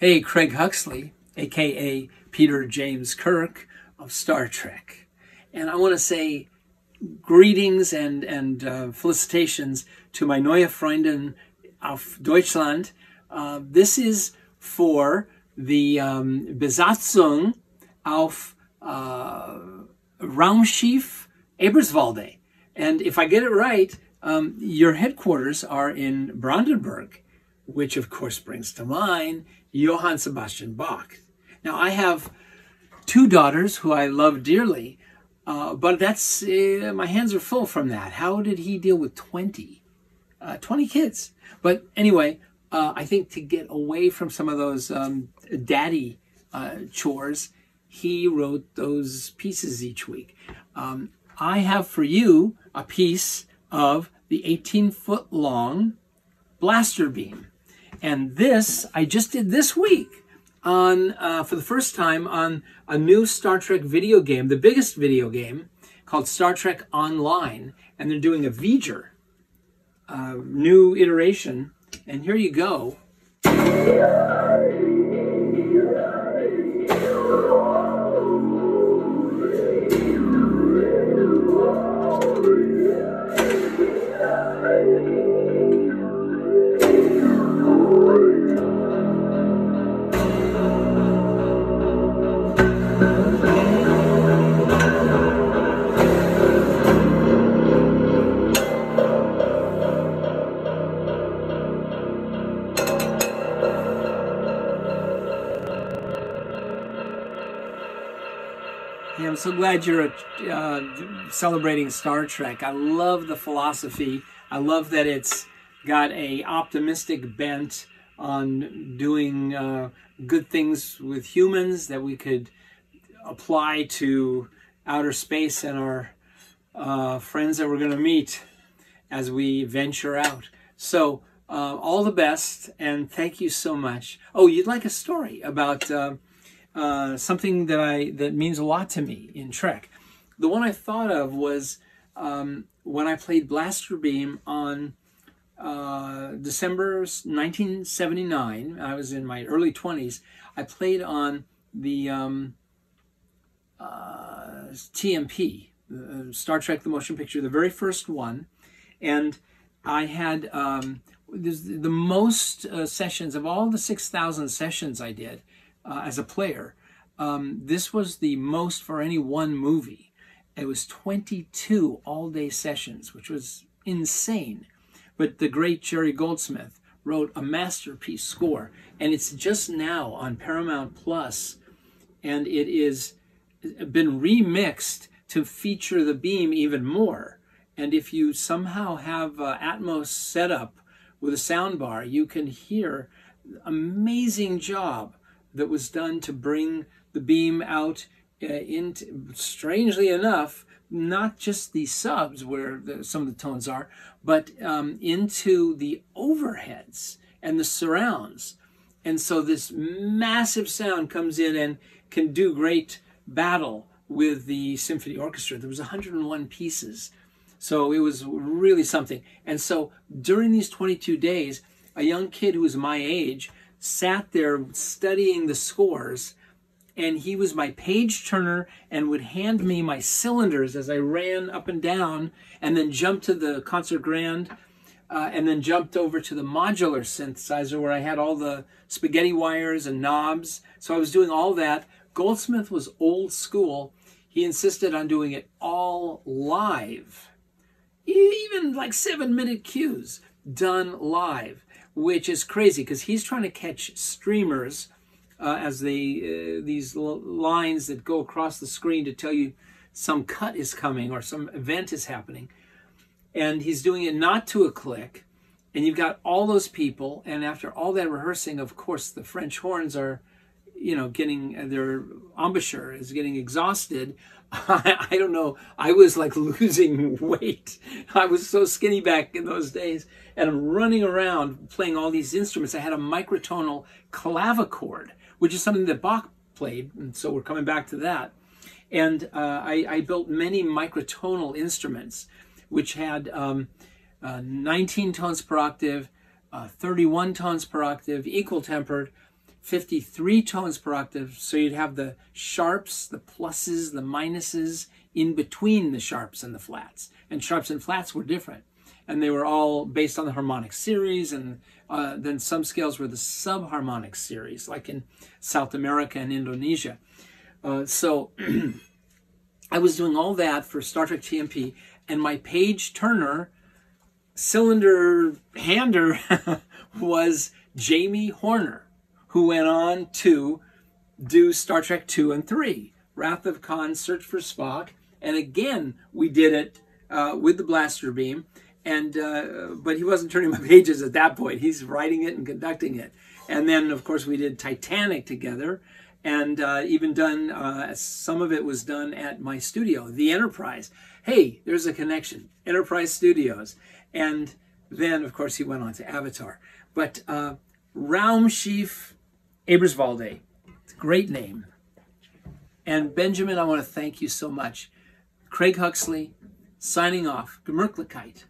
Hey, Craig Huxley, aka Peter James Kirk of Star Trek. And I want to say greetings and felicitations to my neue Freundin auf Deutschland. This is for the Besatzung auf Raumschiff Eberswalde. And if I get it right, your headquarters are in Brandenburg, which of course brings to mind Johann Sebastian Bach. Now, I have two daughters who I love dearly, but that's my hands are full from that. How did he deal with 20 kids? But anyway, I think to get away from some of those daddy chores, he wrote those pieces each week. I have for you a piece of the 18-foot long blaster beam. And this, I just did this week on, for the first time, on a new Star Trek video game, the biggest video game, called Star Trek Online. And they're doing a V'ger, new iteration. And here you go. Yeah, I'm so glad you're celebrating Star Trek. I love the philosophy. I love that it's got a optimistic bent on doing good things with humans that we could apply to outer space and our friends that we're going to meet as we venture out. So all the best, and thank you so much. Oh, you'd like a story about something that means a lot to me in Trek. The one I thought of was when I played Blaster Beam on December 1979. I was in my early 20s. I played on the TMP, Star Trek the Motion Picture, the very first one. And I had the most sessions of all the 6,000 sessions I did as a player. This was the most for any one movie. It was 22 all-day sessions, which was insane. But the great Jerry Goldsmith wrote a masterpiece score, and it's just now on Paramount Plus, and it is been remixed to feature the beam even more. And if you somehow have Atmos set up with a sound bar, you can hear amazing job that was done to bring the beam out into, strangely enough, not just the subs where some of the tones are, but into the overheads and the surrounds. And so this massive sound comes in and can do great battle with the symphony orchestra. There was 101 pieces. So it was really something. And so during these 22 days, a young kid who was my age sat there studying the scores, and he was my page turner and would hand me my cylinders as I ran up and down, and then jumped to the concert grand, and then jumped over to the modular synthesizer where I had all the spaghetti wires and knobs. So I was doing all that. Goldsmith was old school. He insisted on doing it all live, even like 7-minute cues done live, which is crazy because he's trying to catch streamers as these lines that go across the screen to tell you some cut is coming or some event is happening. And he's doing it not to a click. And you've got all those people. And after all that rehearsing, of course, the French horns are, you know, getting, their embouchure is getting exhausted. I don't know. I was like losing weight. I was so skinny back in those days. And I'm running around playing all these instruments. I had a microtonal clavichord, which is something that Bach played. And so we're coming back to that. And I built many microtonal instruments, which had 19 tones per octave, 31 tones per octave, equal tempered, 53 tones per octave, so you'd have the sharps, the pluses, the minuses in between the sharps and the flats. And sharps and flats were different. And they were all based on the harmonic series, and then some scales were the subharmonic series, like in South America and Indonesia. So I was doing all that for Star Trek TMP, and my page turner, cylinder hander, was Jamie Horner, who went on to do Star Trek 2 and 3, Wrath of Khan, Search for Spock. And again, we did it with the blaster beam. And but he wasn't turning my pages at that point. He's writing it and conducting it. And then, of course, we did Titanic together. And even done, some of it was done at my studio, the Enterprise. Hey, there's a connection, Enterprise Studios. And then, of course, he went on to Avatar. But Raumschiff Eberswalde, it's a great name. And Benjamin, I want to thank you so much. Craig Huxley, signing off. Gemütlichkeit.